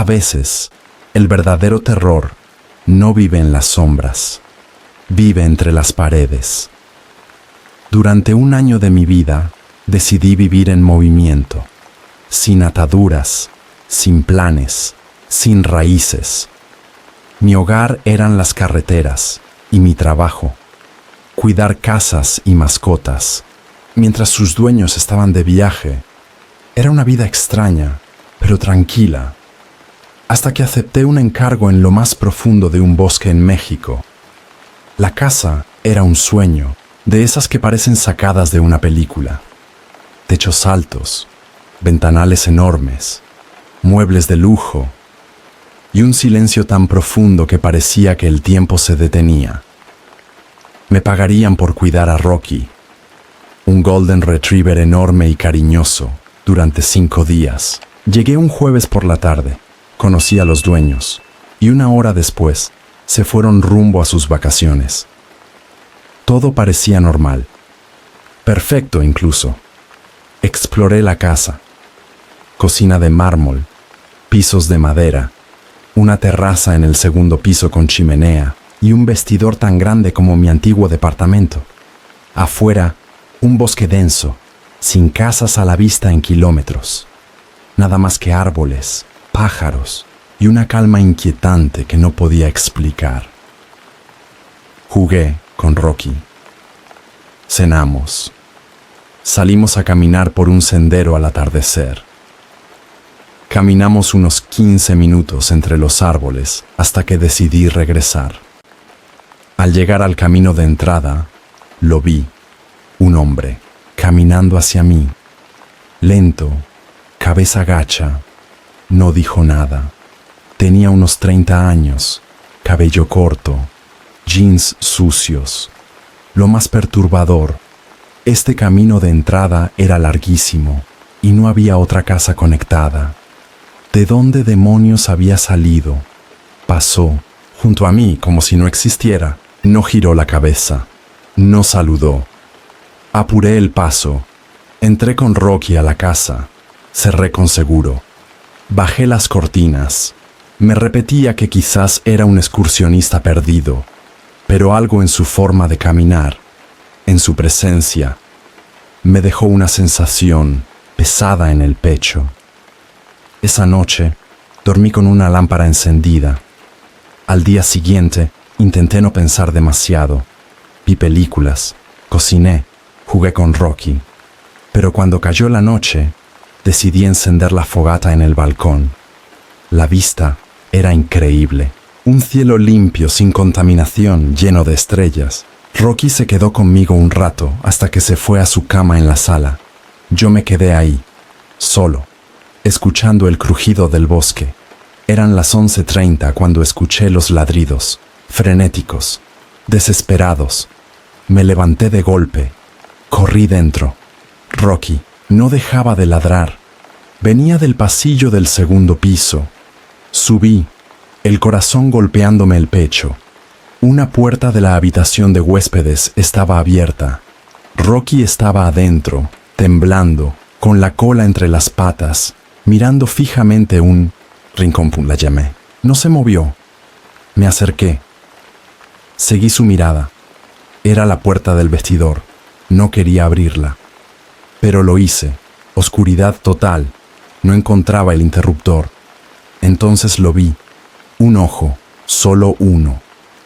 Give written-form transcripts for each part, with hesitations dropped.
A veces, el verdadero terror no vive en las sombras, vive entre las paredes. Durante un año de mi vida, decidí vivir en movimiento, sin ataduras, sin planes, sin raíces. Mi hogar eran las carreteras y mi trabajo, cuidar casas y mascotas, mientras sus dueños estaban de viaje. Era una vida extraña, pero tranquila, hasta que acepté un encargo en lo más profundo de un bosque en México. La casa era un sueño, de esas que parecen sacadas de una película. Techos altos, ventanales enormes, muebles de lujo, y un silencio tan profundo que parecía que el tiempo se detenía. Me pagarían por cuidar a Rocky, un Golden Retriever enorme y cariñoso, durante 5 días. Llegué un jueves por la tarde, conocí a los dueños, y 1 hora después se fueron rumbo a sus vacaciones. Todo parecía normal, perfecto incluso. Exploré la casa, cocina de mármol, pisos de madera, una terraza en el segundo piso con chimenea y un vestidor tan grande como mi antiguo departamento. Afuera, un bosque denso, sin casas a la vista en kilómetros. Nada más que árboles, pájaros y una calma inquietante que no podía explicar. Jugué con Rocky. Cenamos. Salimos a caminar por un sendero al atardecer. Caminamos unos 15 minutos entre los árboles hasta que decidí regresar. Al llegar al camino de entrada, lo vi, un hombre, caminando hacia mí. Lento, cabeza gacha, no dijo nada. Tenía unos 30 años, cabello corto, jeans sucios. Lo más perturbador, este camino de entrada era larguísimo y no había otra casa conectada. ¿De dónde demonios había salido? Pasó junto a mí como si no existiera. No giró la cabeza, no saludó. Apuré el paso. Entré con Rocky a la casa. Cerré con seguro. Bajé las cortinas. Me repetía que quizás era un excursionista perdido, pero algo en su forma de caminar, en su presencia, me dejó una sensación pesada en el pecho. Esa noche, dormí con una lámpara encendida. Al día siguiente, intenté no pensar demasiado. Vi películas, cociné, jugué con Rocky. Pero cuando cayó la noche, decidí encender la fogata en el balcón. La vista era increíble. Un cielo limpio, sin contaminación, lleno de estrellas. Rocky se quedó conmigo un rato hasta que se fue a su cama en la sala. Yo me quedé ahí, solo, escuchando el crujido del bosque. Eran las 11:30 cuando escuché los ladridos, frenéticos, desesperados. Me levanté de golpe, corrí dentro. Rocky no dejaba de ladrar. Venía del pasillo del segundo piso. Subí, el corazón golpeándome el pecho. Una puerta de la habitación de huéspedes estaba abierta. Rocky estaba adentro, temblando, con la cola entre las patas, mirando fijamente un rincón. La llamé. No se movió. Me acerqué. Seguí su mirada. Era la puerta del vestidor. No quería abrirla. Pero lo hice. Oscuridad total. No encontraba el interruptor. Entonces lo vi. Un ojo, solo uno,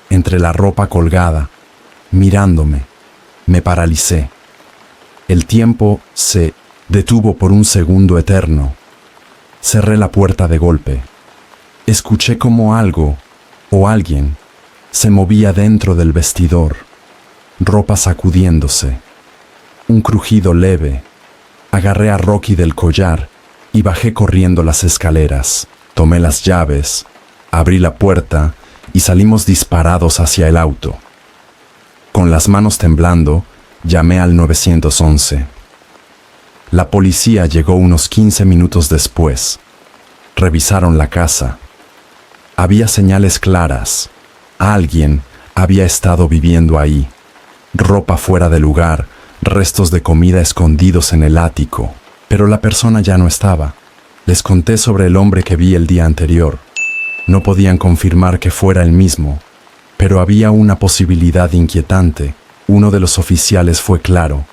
entre la ropa colgada, mirándome. Me paralicé. El tiempo se detuvo por un segundo eterno. Cerré la puerta de golpe. Escuché como algo, o alguien, se movía dentro del vestidor. Ropa sacudiéndose. Un crujido leve. Agarré a Rocky del collar y bajé corriendo las escaleras. Tomé las llaves, abrí la puerta y salimos disparados hacia el auto. Con las manos temblando, llamé al 911. La policía llegó unos 15 minutos después. Revisaron la casa. Había señales claras. Alguien había estado viviendo ahí. Ropa fuera de lugar, restos de comida escondidos en el ático, pero la persona ya no estaba. Les conté sobre el hombre que vi el día anterior. No podían confirmar que fuera el mismo, pero había una posibilidad inquietante. Uno de los oficiales fue claro.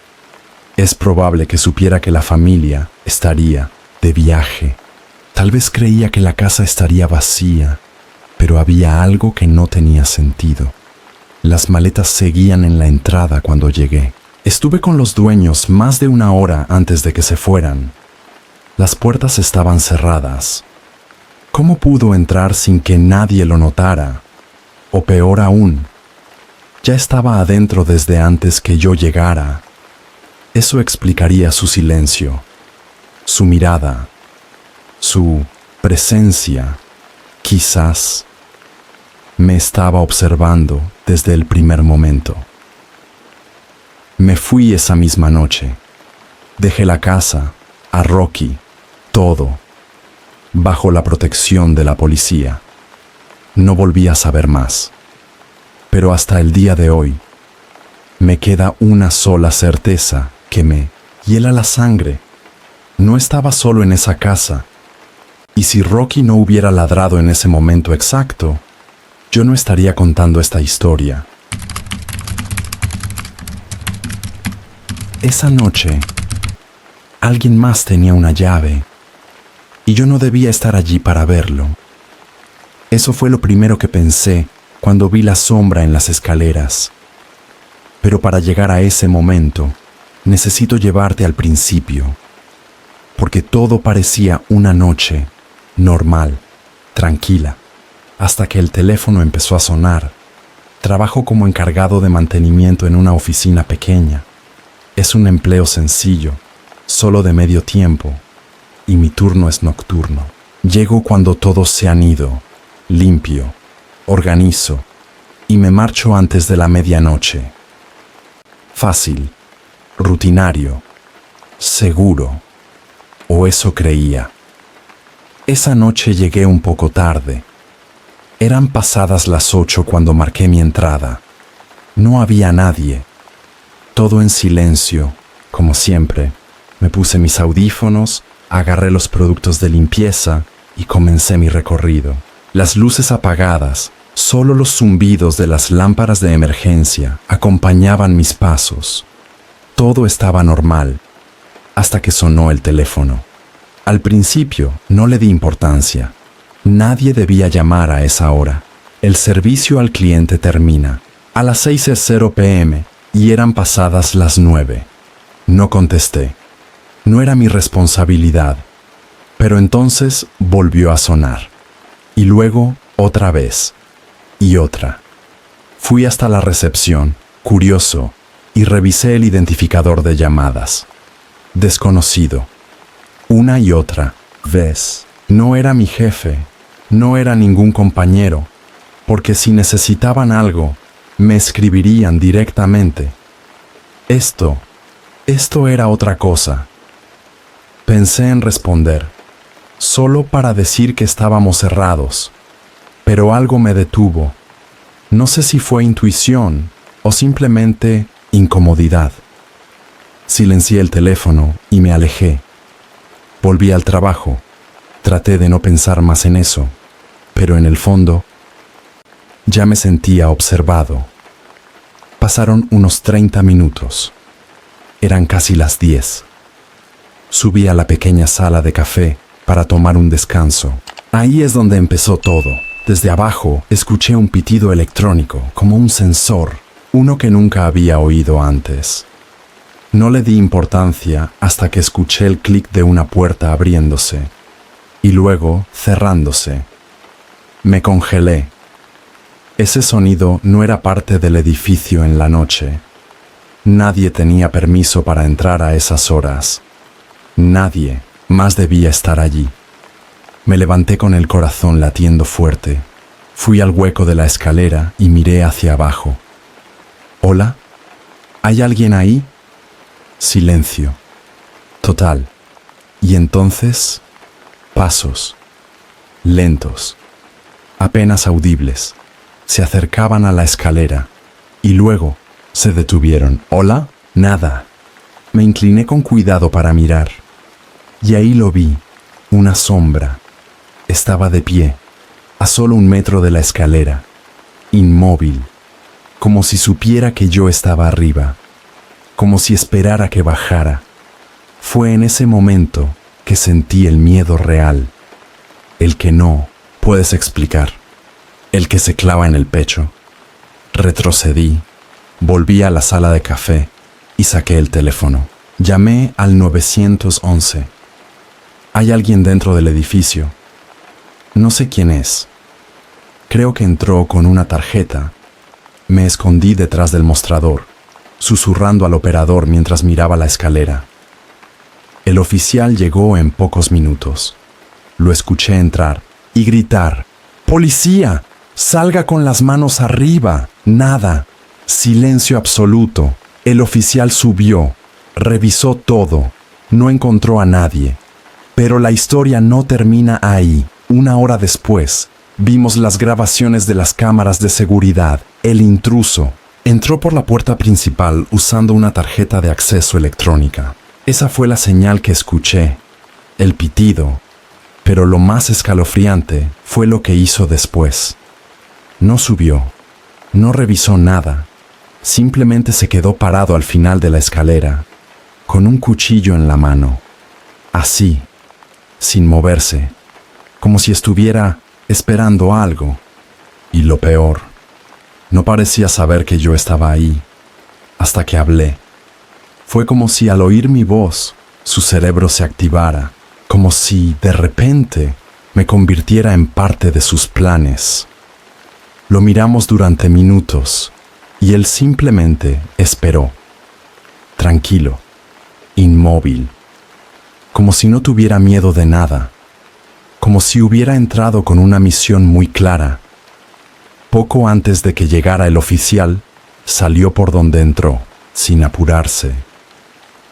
Es probable que supiera que la familia estaría de viaje. Tal vez creía que la casa estaría vacía, pero había algo que no tenía sentido. Las maletas seguían en la entrada cuando llegué. Estuve con los dueños más de una hora antes de que se fueran. Las puertas estaban cerradas. ¿Cómo pudo entrar sin que nadie lo notara? O peor aún, ya estaba adentro desde antes que yo llegara. Eso explicaría su silencio, su mirada, su presencia. Quizás me estaba observando desde el primer momento. Me fui esa misma noche. Dejé la casa, a Rocky, todo, bajo la protección de la policía. No volví a saber más. Pero hasta el día de hoy, me queda una sola certeza que me hiela la sangre. No estaba solo en esa casa. Y si Rocky no hubiera ladrado en ese momento exacto, yo no estaría contando esta historia. Esa noche, alguien más tenía una llave y yo no debía estar allí para verlo. Eso fue lo primero que pensé cuando vi la sombra en las escaleras. Pero para llegar a ese momento, necesito llevarte al principio, porque todo parecía una noche normal, tranquila, hasta que el teléfono empezó a sonar. Trabajo como encargado de mantenimiento en una oficina pequeña. Es un empleo sencillo, solo de medio tiempo, y mi turno es nocturno. Llego cuando todos se han ido, limpio, organizo, y me marcho antes de la medianoche. Fácil, rutinario, seguro, o eso creía. Esa noche llegué un poco tarde. Eran pasadas las 8 cuando marqué mi entrada. No había nadie. Todo en silencio, como siempre. Me puse mis audífonos, agarré los productos de limpieza y comencé mi recorrido. Las luces apagadas, solo los zumbidos de las lámparas de emergencia acompañaban mis pasos. Todo estaba normal, hasta que sonó el teléfono. Al principio no le di importancia. Nadie debía llamar a esa hora. El servicio al cliente termina a las 6:00 p.m. y eran pasadas las 9. No contesté. No era mi responsabilidad. Pero entonces volvió a sonar. Y luego otra vez. Y otra. Fui hasta la recepción, curioso, y revisé el identificador de llamadas. Desconocido. Una y otra vez. No era mi jefe, no era ningún compañero, porque si necesitaban algo, me escribirían directamente. Esto era otra cosa. Pensé en responder, solo para decir que estábamos cerrados, pero algo me detuvo. No sé si fue intuición o simplemente incomodidad. Silencié el teléfono y me alejé. Volví al trabajo. Traté de no pensar más en eso, pero en el fondo ya me sentía observado. Pasaron unos 30 minutos. Eran casi las 10. Subí a la pequeña sala de café para tomar un descanso. Ahí es donde empezó todo. Desde abajo escuché un pitido electrónico, como un sensor, uno que nunca había oído antes. No le di importancia hasta que escuché el clic de una puerta abriéndose y luego cerrándose. Me congelé. Ese sonido no era parte del edificio en la noche. Nadie tenía permiso para entrar a esas horas. Nadie más debía estar allí. Me levanté con el corazón latiendo fuerte. Fui al hueco de la escalera y miré hacia abajo. ¿Hola? ¿Hay alguien ahí? Silencio. Total. Y entonces, pasos. Lentos. Apenas audibles. Se acercaban a la escalera. Y luego se detuvieron. ¿Hola? Nada. Me incliné con cuidado para mirar. Y ahí lo vi. una sombra. Estaba de pie, a solo 1 metro de la escalera, inmóvil, como si supiera que yo estaba arriba, como si esperara que bajara. Fue en ese momento que sentí el miedo real, el que no puedes explicar, el que se clava en el pecho. Retrocedí, volví a la sala de café y saqué el teléfono. Llamé al 911. Hay alguien dentro del edificio. No sé quién es. Creo que entró con una tarjeta. Me escondí detrás del mostrador, susurrando al operador mientras miraba la escalera. El oficial llegó en pocos minutos. Lo escuché entrar y gritar: ¡Policía! ¡Salga con las manos arriba! Nada. Silencio absoluto. El oficial subió, revisó todo, no encontró a nadie. Pero la historia no termina ahí. 1 hora después, vimos las grabaciones de las cámaras de seguridad. El intruso entró por la puerta principal usando una tarjeta de acceso electrónica. Esa fue la señal que escuché, el pitido. Pero lo más escalofriante fue lo que hizo después. No subió, no revisó nada. Simplemente se quedó parado al final de la escalera, con un cuchillo en la mano. Así, sin moverse, como si estuviera esperando algo. Y lo peor, no parecía saber que yo estaba ahí, hasta que hablé. Fue como si al oír mi voz, su cerebro se activara, como si, de repente, me convirtiera en parte de sus planes. Lo miramos durante minutos, y él simplemente esperó, tranquilo, inmóvil, como si no tuviera miedo de nada, como si hubiera entrado con una misión muy clara. Poco antes de que llegara el oficial, salió por donde entró, sin apurarse,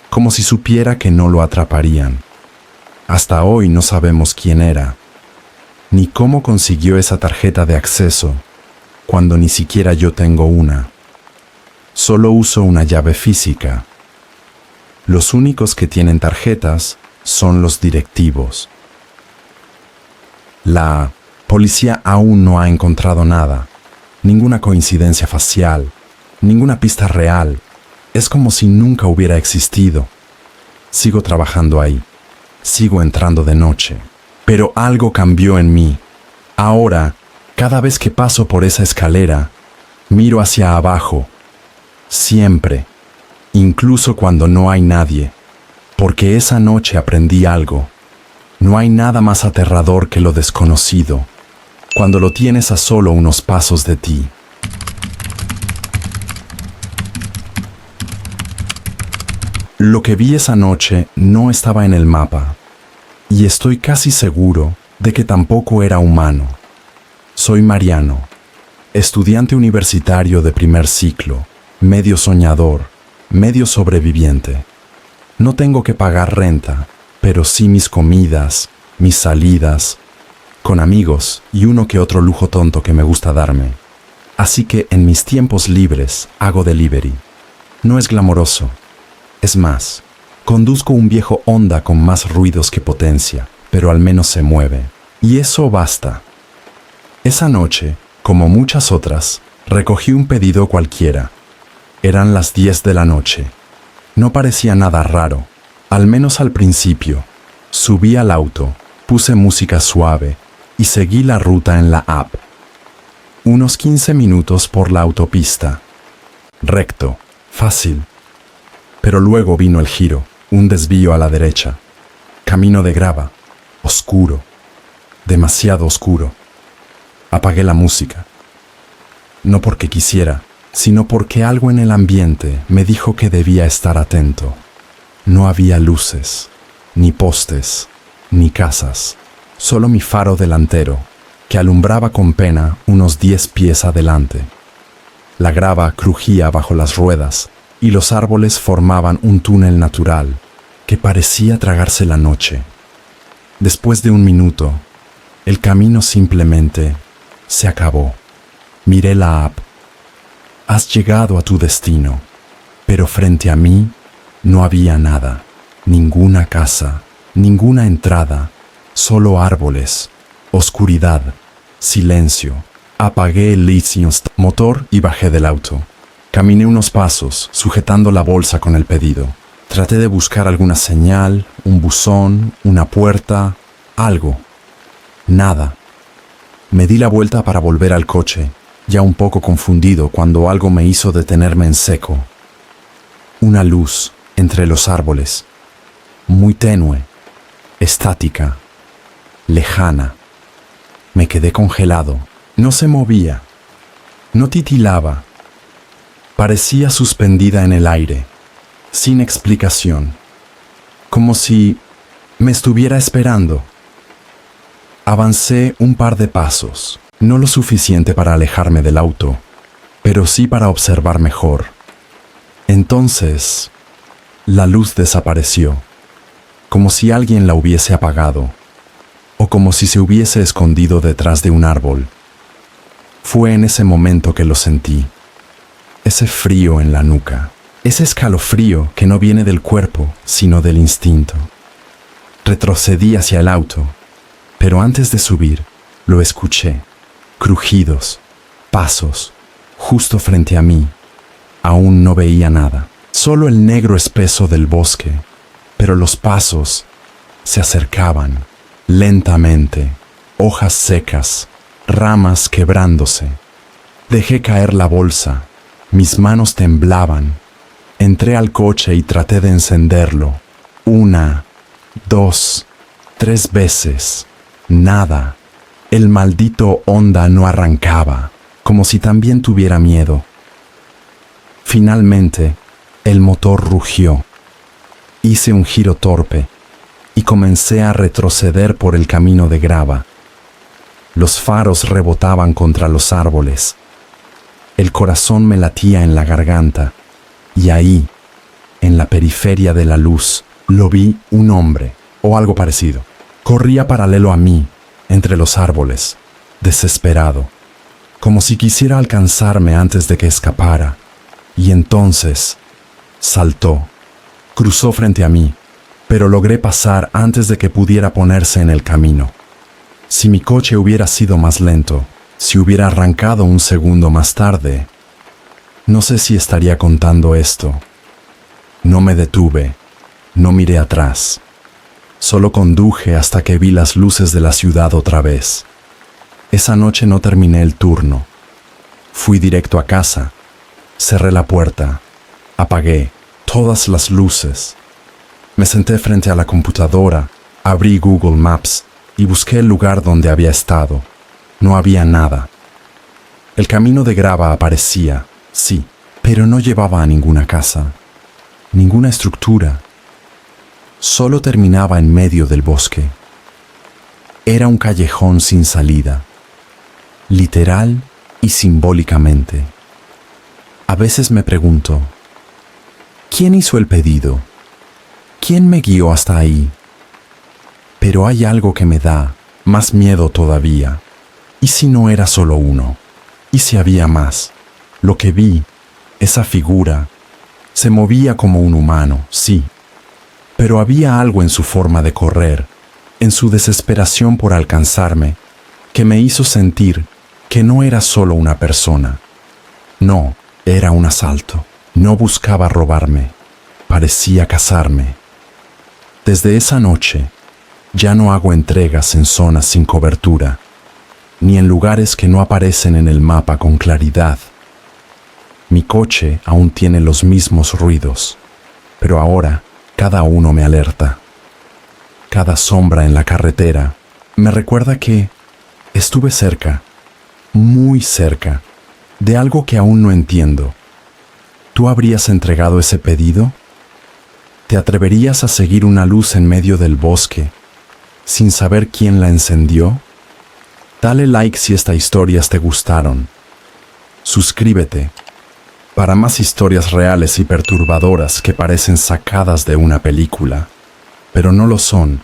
como si supiera que no lo atraparían. Hasta hoy no sabemos quién era, ni cómo consiguió esa tarjeta de acceso, cuando ni siquiera yo tengo una. Solo uso una llave física. Los únicos que tienen tarjetas son los directivos. La policía aún no ha encontrado nada, ninguna coincidencia facial, ninguna pista real. Es como si nunca hubiera existido. Sigo trabajando ahí, sigo entrando de noche, pero algo cambió en mí. Ahora, cada vez que paso por esa escalera, miro hacia abajo, siempre, incluso cuando no hay nadie, porque esa noche aprendí algo. No hay nada más aterrador que lo desconocido, cuando lo tienes a solo unos pasos de ti. Lo que vi esa noche no estaba en el mapa, y estoy casi seguro de que tampoco era humano. Soy Mariano, estudiante universitario de primer ciclo, medio soñador, medio sobreviviente. No tengo que pagar renta, pero sí mis comidas, mis salidas, con amigos y uno que otro lujo tonto que me gusta darme. Así que en mis tiempos libres hago delivery. No es glamoroso. Es más, conduzco un viejo Honda con más ruidos que potencia, pero al menos se mueve. Y eso basta. Esa noche, como muchas otras, recogí un pedido cualquiera. Eran las 10 de la noche. No parecía nada raro, al menos al principio. Subí al auto, puse música suave y seguí la ruta en la app. Unos 15 minutos por la autopista. Recto, fácil. Pero luego vino el giro, un desvío a la derecha. Camino de grava, oscuro, demasiado oscuro. Apagué la música. No porque quisiera, sino porque algo en el ambiente me dijo que debía estar atento. No había luces, ni postes, ni casas, solo mi faro delantero, que alumbraba con pena unos 10 pies adelante. La grava crujía bajo las ruedas y los árboles formaban un túnel natural que parecía tragarse la noche. Después de un minuto, el camino simplemente se acabó. Miré la app. Has llegado a tu destino, pero frente a mí no había nada, ninguna casa, ninguna entrada, Solo árboles, oscuridad, silencio. Apagué el lithium motor y bajé del auto. Caminé unos pasos, sujetando la bolsa con el pedido. Traté de buscar alguna señal, un buzón, una puerta, algo. Nada. Me di la vuelta para volver al coche, ya un poco confundido cuando algo me hizo detenerme en seco. Una luz entre los árboles, muy tenue, estática, lejana. Me quedé congelado. No se movía, no titilaba. Parecía suspendida en el aire, sin explicación, como si me estuviera esperando. Avancé un par de pasos, no lo suficiente para alejarme del auto, pero sí para observar mejor. Entonces, la luz desapareció, como si alguien la hubiese apagado, o como si se hubiese escondido detrás de un árbol. Fue en ese momento que lo sentí. Ese frío en la nuca, ese escalofrío que no viene del cuerpo, sino del instinto. Retrocedí hacia el auto, pero antes de subir, lo escuché. Crujidos, pasos, justo frente a mí. Aún no veía nada, solo el negro espeso del bosque, pero los pasos se acercaban, lentamente, hojas secas, ramas quebrándose. Dejé caer la bolsa, mis manos temblaban. Entré al coche y traté de encenderlo. 1, 2, 3 veces. Nada. El maldito Honda no arrancaba, como si también tuviera miedo. Finalmente, el motor rugió. Hice un giro torpe y comencé a retroceder por el camino de grava. Los faros rebotaban contra los árboles. El corazón me latía en la garganta, y ahí, en la periferia de la luz, lo vi un hombre, o algo parecido. Corría paralelo a mí, entre los árboles, desesperado, como si quisiera alcanzarme antes de que escapara. Y entonces, saltó, cruzó frente a mí, pero logré pasar antes de que pudiera ponerse en el camino. Si mi coche hubiera sido más lento, si hubiera arrancado un segundo más tarde, no sé si estaría contando esto. No me detuve, no miré atrás. Solo conduje hasta que vi las luces de la ciudad otra vez. Esa noche no terminé el turno. Fui directo a casa, cerré la puerta, apagué todas las luces. Me senté frente a la computadora, abrí Google Maps y busqué el lugar donde había estado. No había nada. El camino de grava aparecía, sí, pero no llevaba a ninguna casa, ninguna estructura. Solo terminaba en medio del bosque. Era un callejón sin salida, literal y simbólicamente. A veces me pregunto, ¿quién hizo el pedido? ¿Quién me guió hasta ahí? Pero hay algo que me da más miedo todavía. ¿Y si no era solo uno? ¿Y si había más? Lo que vi, esa figura, se movía como un humano, sí. Pero había algo en su forma de correr, en su desesperación por alcanzarme, que me hizo sentir que no era solo una persona. No, era un asalto. No buscaba robarme, parecía cazarme. Desde esa noche, ya no hago entregas en zonas sin cobertura, ni en lugares que no aparecen en el mapa con claridad. Mi coche aún tiene los mismos ruidos, pero ahora cada uno me alerta. Cada sombra en la carretera me recuerda que estuve cerca, muy cerca, de algo que aún no entiendo. ¿Tú habrías entregado ese pedido? ¿Te atreverías a seguir una luz en medio del bosque sin saber quién la encendió? Dale like si estas historias te gustaron. Suscríbete para más historias reales y perturbadoras que parecen sacadas de una película, pero no lo son.